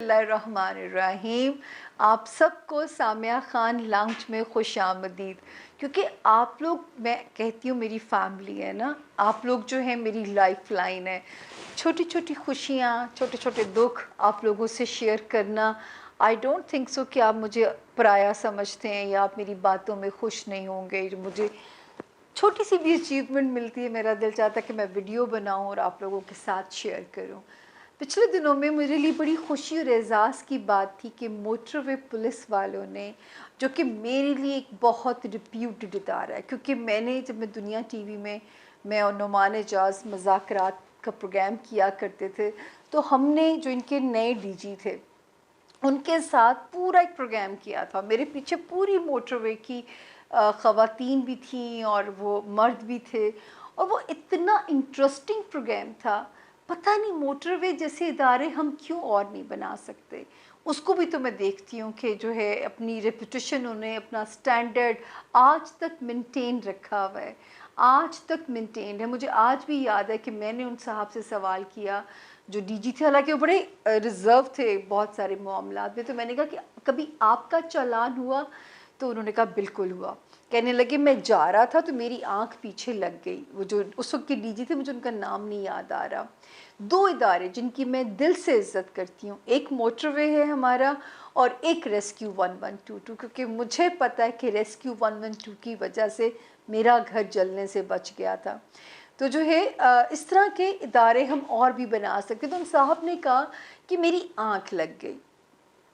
बिस्मिल्लाहिर्रहमानिर्रहीम। आप सबको सामिया खान लाउंज में खुश आमदीद। क्योंकि आप लोग, मैं कहती हूँ मेरी फैमिली है ना, आप लोग जो है मेरी लाइफ लाइन है। छोटी छोटी खुशियाँ, छोटे छोटे दुख आप लोगों से शेयर करना, आई डोंट थिंक सो कि आप मुझे पराया समझते हैं या आप मेरी बातों में खुश नहीं होंगे। जो मुझे छोटी सी भी अचीवमेंट मिलती है, मेरा दिल चाहता है कि मैं वीडियो बनाऊं और आप लोगों के साथ शेयर करूं। पिछले दिनों में मेरे लिए बड़ी खुशी और एजाज़ की बात थी कि मोटरवे पुलिस वालों ने, जो कि मेरे लिए एक बहुत रिप्यूटेड इदारा है, क्योंकि जब मैं दुनिया टीवी में मैं और नुमान एजाज मज़ाकरात का प्रोग्राम किया करते थे, तो हमने जो इनके नए डीजी थे उनके साथ पूरा एक प्रोग्राम किया था। मेरे पीछे पूरी मोटरवे की ख़वातीन भी थीं और वो मर्द भी थे, और वो इतना इंटरेस्टिंग प्रोग्राम था। पता नहीं मोटरवे जैसे इदारे हम क्यों और नहीं बना सकते। उसको भी तो मैं देखती हूँ कि जो है अपनी रेपुटेशन, उन्हें अपना स्टैंडर्ड आज तक मेंटेन रखा हुआ है, आज तक मेंटेन है। मुझे आज भी याद है कि मैंने उन साहब से सवाल किया जो डीजी थे, हालांकि वो बड़े रिजर्व थे बहुत सारे मामलात में, तो मैंने कहा कि कभी आपका चालान हुआ? तो उन्होंने कहा बिल्कुल हुआ। कहने लगे मैं जा रहा था तो मेरी आंख पीछे लग गई। वो जो उस वक्त के डीजी थे, मुझे उनका नाम नहीं याद आ रहा। दो इदारे जिनकी मैं दिल से इज्जत करती हूँ, एक मोटरवे है हमारा और एक रेस्क्यू 1122, क्योंकि मुझे पता है कि रेस्क्यू 112 की वजह से मेरा घर जलने से बच गया था। तो जो है इस तरह के इदारे हम और भी बना सकते। तो उन साहब ने कहा कि मेरी आंख लग गई,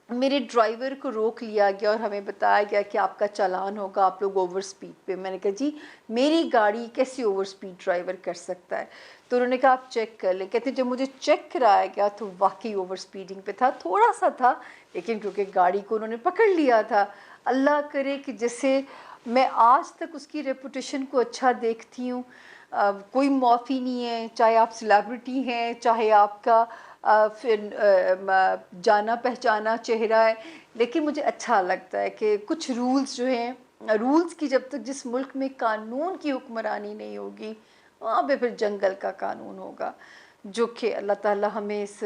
मेरे ड्राइवर को रोक लिया गया और हमें बताया गया कि आपका चालान होगा, आप लोग ओवर स्पीड पे। मैंने कहा जी मेरी गाड़ी कैसे ओवर स्पीड ड्राइवर कर सकता है? तो उन्होंने कहा आप चेक कर लें। कहते जब मुझे चेक कराया गया तो वाकई ओवर स्पीडिंग पे था, थोड़ा सा था, लेकिन क्योंकि गाड़ी को उन्होंने पकड़ लिया था। अल्लाह करे कि जैसे मैं आज तक उसकी रेपुटेशन को अच्छा देखती हूँ। कोई माफ़ी नहीं है, चाहे आप सेलिब्रिटी हैं, चाहे आपका फिर जाना पहचाना चेहरा है, लेकिन मुझे अच्छा लगता है कि कुछ रूल्स जो हैं, रूल्स की जब तक जिस मुल्क में कानून की हुक्मरानी नहीं होगी, वहाँ पे फिर जंगल का कानून होगा। जो कि अल्लाह ताला हमें इस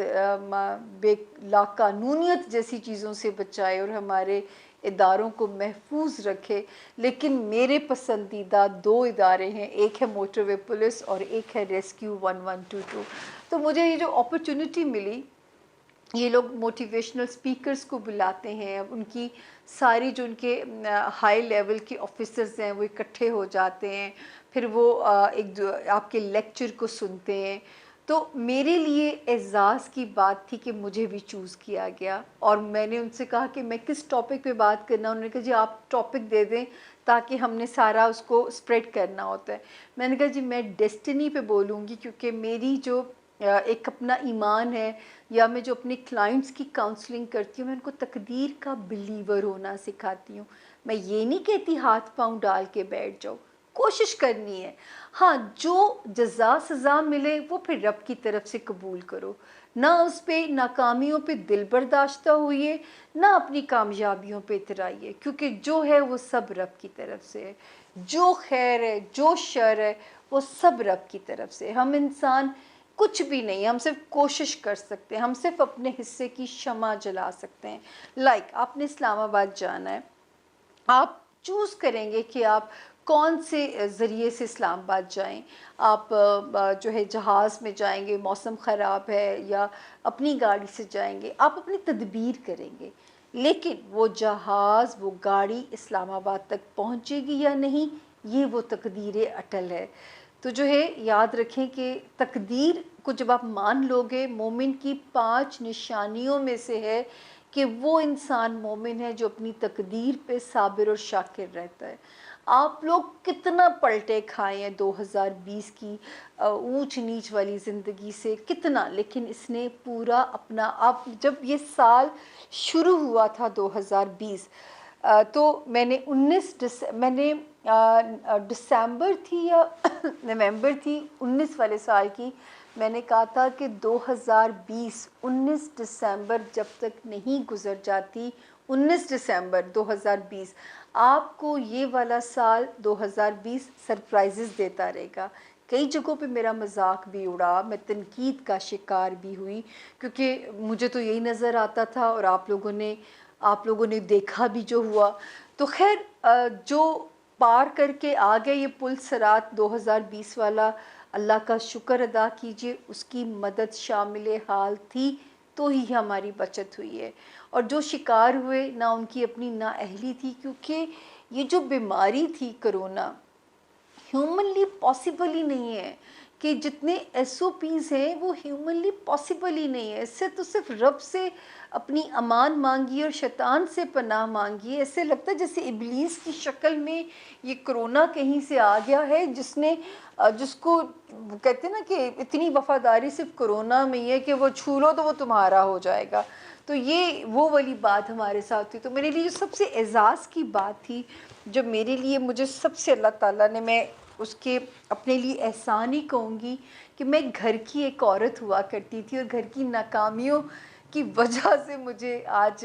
लाकानूनियत जैसी चीज़ों से बचाए और हमारे इदारों को महफूज रखे। लेकिन मेरे पसंदीदा दो इदारे हैं, एक है मोटरवे पुलिस और एक है रेस्क्यू 1122। तो मुझे ये जो अपॉर्चुनिटी मिली, ये लोग मोटिवेशनल स्पीकर्स को बुलाते हैं, उनकी सारी जो उनके हाई लेवल के ऑफिसर्स हैं वो इकट्ठे हो जाते हैं, फिर वो आपके लेक्चर को सुनते हैं। तो मेरे लिए एजाज़ की बात थी कि मुझे भी चूज़ किया गया, और मैंने उनसे कहा कि मैं किस टॉपिक पे बात करना। उन्होंने कहा जी आप टॉपिक दे दें ताकि हमने सारा उसको स्प्रेड करना होता है। मैंने कहा जी मैं डेस्टिनी पे बोलूँगी, क्योंकि मेरी जो एक अपना ईमान है, या मैं जो अपने क्लाइंट्स की काउंसलिंग करती हूँ, मैं उनको तकदीर का बिलीवर होना सिखाती हूँ। मैं ये नहीं कहती हाथ पांव डाल के बैठ जाओ, कोशिश करनी है। हाँ, जो जज़ा सज़ा मिले वो फिर रब की तरफ से कबूल करो, ना उस पर नाकामियों पे दिल बर्दाश्ता हुई, ना अपनी कामयाबियों पे इतराइए, क्योंकि जो है वो सब रब की तरफ से है। जो खैर है, जो शर है, वो सब रब की तरफ से। हम इंसान कुछ भी नहीं, हम सिर्फ कोशिश कर सकते हैं, हम सिर्फ अपने हिस्से की शमा जला सकते हैं। लाइक आपने इस्लामाबाद जाना है, आप चूज़ करेंगे कि आप कौन से ज़रिए से इस्लामाबाद जाएं। आप जो है जहाज़ में जाएंगे, मौसम ख़राब है, या अपनी गाड़ी से जाएंगे, आप अपनी तदबीर करेंगे। लेकिन वो जहाज़, वो गाड़ी इस्लामाबाद तक पहुंचेगी या नहीं, ये वो तकदीर अटल है। तो जो है याद रखें कि तकदीर को जब आप मान लोगे, मोमिन की 5 निशानियों में से है कि वो इंसान मोमिन है जो अपनी तकदीर पे साबिर और शाकिर रहता है। आप लोग कितना पलटे खाए हैं 2020 की ऊंच नीच वाली ज़िंदगी से, कितना, लेकिन इसने पूरा अपना, आप जब ये साल शुरू हुआ था 2020, तो मैंने दिसंबर थी या नवंबर थी 19 वाले साल की, मैंने कहा था कि 2020 19 दिसंबर जब तक नहीं गुजर जाती, 19 दिसंबर 2020 आपको ये वाला साल 2020 सरप्राइजेस देता रहेगा। کئی جگہوں پہ میرا مذاق بھی اڑا، میں تنقید کا شکار بھی ہوئی، کیونکہ مجھے تو یہی نظر آتا تھا اور آپ لوگوں نے دیکھا بھی جو ہوا۔ تو خیر جو پار کر کے آ گئے یہ پل صراط 2020 والا، اللہ کا شکر ادا کیجئے، اس کی مدد شامل حال تھی تو ہی ہماری بچت ہوئی ہے۔ اور جو شکار ہوئے نہ ان کی اپنی نااہلی تھی، کیونکہ یہ جو بیماری تھی کرونا، ہیومنلی پاسبل ہی نہیں ہے کہ جتنے ایس او پیز ہیں وہ ہیومنلی پاسبل ہی نہیں ہے۔ اس سے تو صرف رب سے اپنی امان مانگیے اور شیطان سے پناہ مانگیے۔ ایسے لگتا ہے جیسے ابلیس کی شکل میں یہ کرونا کہیں سے آ گیا ہے، جس کو کہتے ہیں نا کہ اتنی وفاداری صرف کرونا میں ہی ہے کہ وہ چھو لو تو وہ تمہارا ہو جائے گا۔ تو یہ وہ والی بات ہمارے ساتھ تھی۔ تو میرے لیے جو سب سے اعزاز کی بات تھی، جو میرے لیے مجھے سب سے اللہ تعالیٰ نے، میں اس کے اپنے لیے احسان ہی کہوں گی کہ میں گھر کی ایک عورت ہوا کرتی تھی اور گھر کی ناکامیوں کی وجہ سے مجھے آج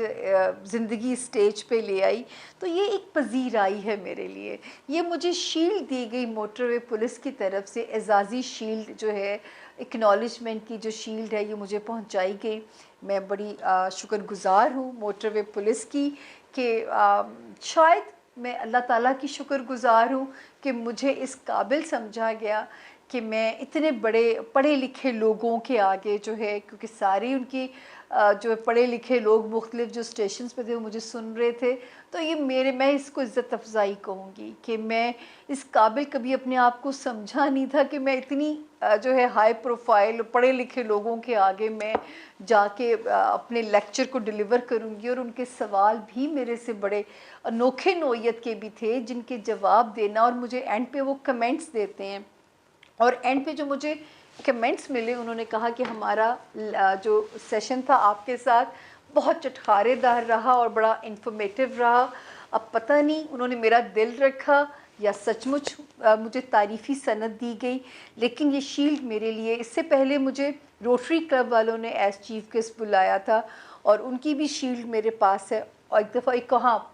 زندگی اسٹیج پہ لے آئی۔ تو یہ ایک پذیرائی ہے میرے لیے، یہ مجھے شیلڈ دی گئی موٹر وے پولیس کی طرف سے، اعزازی شیلڈ جو ہے، اکنالجمنٹ کی جو شیلڈ ہے، یہ مجھے پہنچائی گئی۔ میں بڑی شکر گزار ہوں موٹر وے پولیس کی کہ شاید میں اللہ تعالیٰ کی شکر گزار ہوں کہ مجھے اس قابل سمجھا گیا کہ میں اتنے بڑے پڑھے لکھے لوگوں کے آگے جو ہے، کیونکہ ساری ان کی جو پڑھے لکھے لوگ مختلف جو اسٹیشنز پہ تھے وہ مجھے سن رہے تھے، تو یہ میں اس کو عزت افزائی کہوں گی کہ میں اس قابل کبھی اپنے آپ کو سمجھا نہیں تھا کہ میں اتنی جو ہے ہائی پروفائل پڑھے لکھے لوگوں کے آگے میں جا کے اپنے لیکچر کو ڈیلیور کروں گی، اور ان کے سوال بھی میرے سے بڑے انوکھے نوعیت کے بھی تھے جن کے جواب دینا، اور مجھے اینڈ پہ وہ کمنٹس دیتے ہیں، اور اینڈ پہ جو مجھے کمنٹس ملے انہوں نے کہا کہ ہمارا جو سیشن تھا آپ کے ساتھ بہت چٹخارے دار رہا اور بڑا انفارمیٹیو رہا۔ اب پتہ نہیں انہوں نے میرا دل رکھا یا سچ مچ مجھے تعریفی سند دی گئی، لیکن یہ شیلڈ میرے لیے، اس سے پہلے مجھے روٹری کلب والوں نے ایز چیف گیسٹ بلایا تھا اور ان کی بھی شیلڈ میرے پاس ہے، اور ایک دفعہ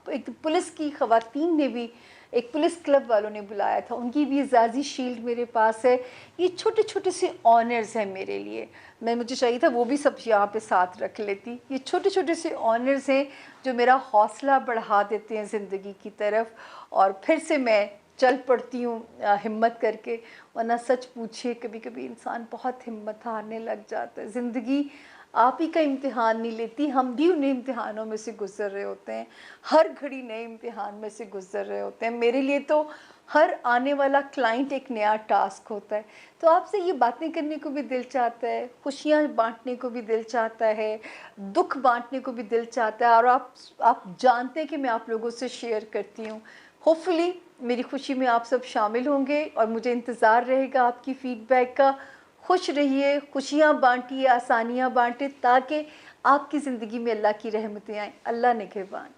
ایک پولیس کی خواتین نے بھی، ایک پولیس کلب والوں نے بلایا تھا، ان کی بھی اعزازی شیلڈ میرے پاس ہے۔ یہ چھوٹے چھوٹے سے آنرز ہیں میرے لیے، مجھے چاہیے تھا وہ بھی سب یہاں پہ ساتھ رکھ لیتی۔ یہ چھوٹے چھوٹے سے آنرز ہیں جو میرا حوصلہ بڑھا دیتے ہیں زندگی کی طرف، اور پھر سے میں چل پڑتی ہوں ہمت کر کے، ورنہ سچ پوچھے کبھی کبھی انسان بہت ہمت ہارنے لگ جاتا ہے۔ زندگی آپ ہی کا امتحان نہیں لیتی، ہم بھی انہیں امتحانوں میں سے گزر رہے ہوتے ہیں، ہر گھڑی نئے امتحان میں سے گزر رہے ہوتے ہیں۔ میرے لیے تو ہر آنے والا کلائنٹ ایک نیا ٹاسک ہوتا ہے، تو آپ سے یہ باتیں کرنے کو بھی دل چاہتا ہے، خوشیاں بانٹنے کو بھی دل چاہتا ہے، دکھ بانٹنے کو بھی دل چاہتا ہے، اور آپ جانتے ہیں کہ میں آپ لوگوں سے شیئر کرتی ہوں۔ ہوپ فلی میری خوشی میں آپ سب شامل ہوں گے، اور مجھے انتظار رہے گا آپ کی فیڈ بیک کا۔ خوش رہیے، خوشیاں بانٹیے، آسانیاں بانٹیں، تاکہ آپ کی زندگی میں اللہ کی رحمتیں آئیں۔ اللہ نگہبان۔